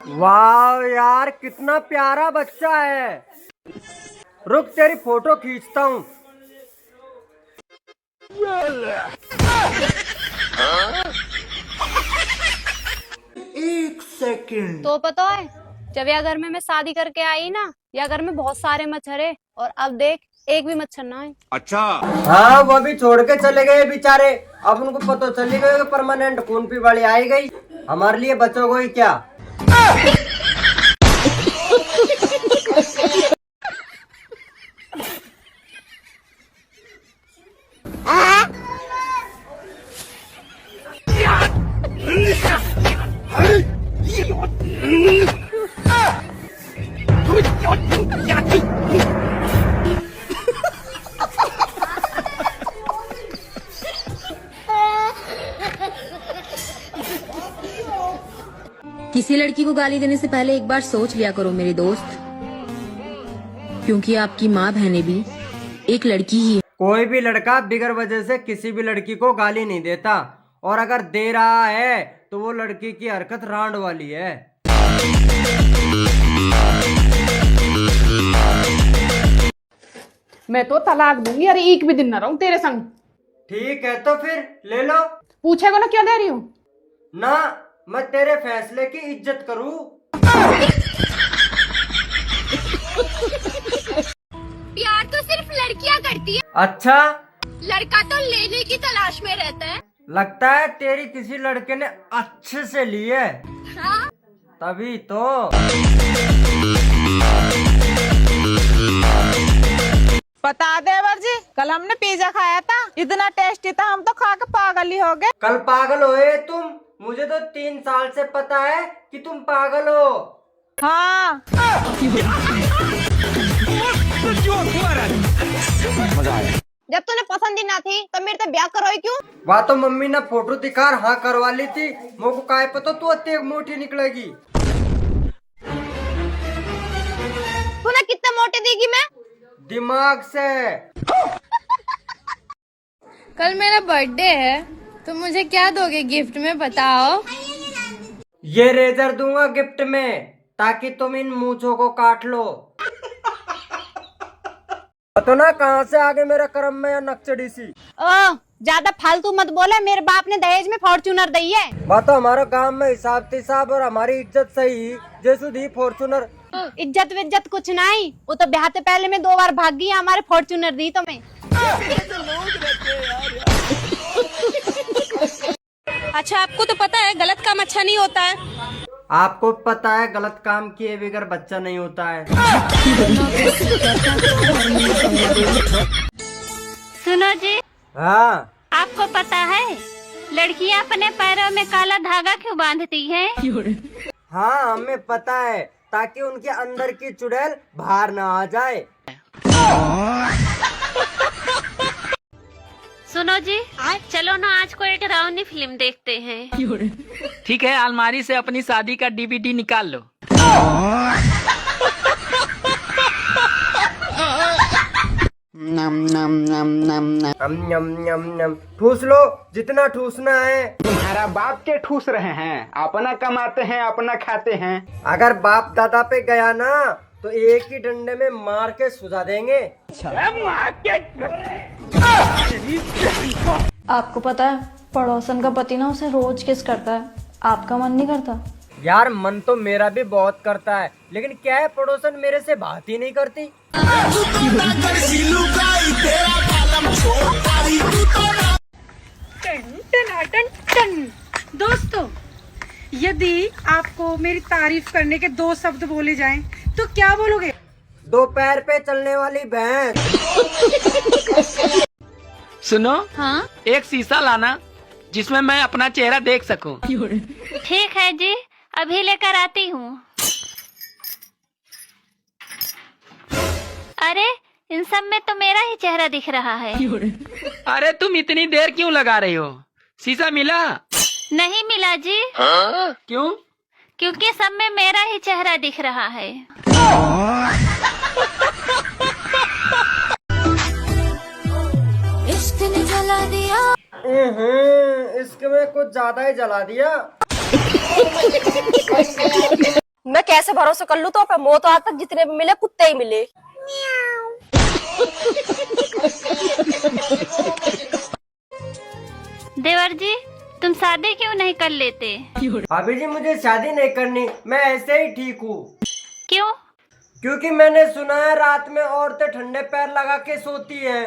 वाह यार, कितना प्यारा बच्चा है। रुक, तेरी फोटो खींचता हूँ। एक सेकंड। तो पता है, जब यह घर में मैं शादी करके आई ना, या घर में बहुत सारे मच्छर है, और अब देख एक भी मच्छर ना है। अच्छा। हाँ, वो भी छोड़ के चले गए बेचारे। अब उनको पता चली गई कि परमानेंट खून की बाड़ी आई गई। हमारे लिए बचोगे ही क्या। किसी लड़की को गाली देने से पहले एक बार सोच लिया करो मेरे दोस्त, क्योंकि आपकी माँ बहने भी एक लड़की ही है। कोई भी लड़का बिगर वजह से किसी भी लड़की को गाली नहीं देता, और अगर दे रहा है तो वो लड़की की हरकत रांड वाली है। मैं तो तलाक दूंगी। अरे एक भी दिन ना रहूं तेरे संग। ठीक है, तो फिर ले लो। पूछेगा ना क्यों दे रही हूँ। ना, मैं तेरे फैसले की इज्जत करूँ। प्यार तो सिर्फ लड़कियां करती है। अच्छा, लड़का तो लेने की तलाश में रहता है। लगता है तेरी किसी लड़के ने अच्छे से ली है। हाँ? तभी तो। बता देवर जी, कल हमने पिज्जा खाया था, इतना टेस्टी था, हम तो खा के पागल ही हो गए। कल पागल होए तुम? मुझे तो 3 साल से पता है कि तुम पागल हो। हाँ। जब तूने पसंद ही ना थी तो मेरे से ब्याह करोई क्यों? वह तो मम्मी ने फोटो दिखा हाँ करवा ली थी। मुझको काय पता तू अत्ते मोटी निकलेगी। तूने कितने मोटे देगी मैं? दिमाग से। कल मेरा बर्थडे है, तो मुझे क्या दोगे गिफ्ट में, बताओ। ये रेजर दूंगा गिफ्ट में, ताकि तुम इन मूंछों को काट लो। पता ना कहाँ से आगे मेरा कर्म में या नक्चड़ी सी। ज्यादा फालतू मत बोले। मेरे बाप ने दहेज में फॉर्च्यूनर दी है। बात तो हमारा गांव में हिसाब तिसाब और हमारी इज्जत सही जैसु दी फॉर्च्यूनर। इज्जत विज्जत कुछ नहीं, वो तो ब्याह से पहले में 2 बार भाग गई, हमारे फॉर्च्यूनर दी तुम्हें। अच्छा, आपको तो पता है गलत काम अच्छा नहीं होता है। आपको पता है गलत काम किए बगैर बच्चा नहीं होता है। सुनो जी। हाँ, आपको पता है लड़कियां अपने पैरों में काला धागा क्यों बांधती हैं? हाँ, हमें पता है, ताकि उनके अंदर की चुड़ैल बाहर ना आ जाए। सुनो जी, चलो ना आज को एक डरावनी फिल्म देखते हैं। ठीक है, अलमारी से अपनी शादी का डीवीडी निकाल लो। नम नम नम नम नम नम नम नम। ठूस लो जितना ठूसना है। तुम्हारा बाप के ठूस रहे हैं, अपना कमाते हैं, अपना खाते हैं। अगर बाप दादा पे गया ना तो एक ही डंडे में मार के सुझा देंगे। आपको पता है पड़ोसन का पति ना उसे रोज किस करता है, आपका मन नहीं करता? यार, मन तो मेरा भी बहुत करता है, लेकिन क्या है, पड़ोसन मेरे से बात ही नहीं करती। दोस्तों, यदि आपको मेरी तारीफ करने के 2 शब्द बोले जाएं, तो क्या बोलोगे? 2 पैर पे चलने वाली भैंस। सुनो, हाँ? एक शीशा लाना जिसमें मैं अपना चेहरा देख सकूं। ठीक है जी, अभी लेकर आती हूँ। अरे, इन सब में तो मेरा ही चेहरा दिख रहा है। अरे तुम इतनी देर क्यों लगा रही हो? शीशा मिला? नहीं मिला जी। क्यों? क्योंकि सब में मेरा ही चेहरा दिख रहा है। इश्क ने जला दिया। इसके में कुछ ज्यादा ही जला दिया। से भरोसा कर लूं तो पे मौत आज तक जितने भी मिले कुत्ते ही मिले। देवर जी तुम शादी क्यों नहीं कर लेते? भाभी जी मुझे शादी नहीं करनी, मैं ऐसे ही ठीक हूँ। क्यों? क्योंकि मैंने सुना है रात में औरतें ठंडे पैर लगा के सोती हैं।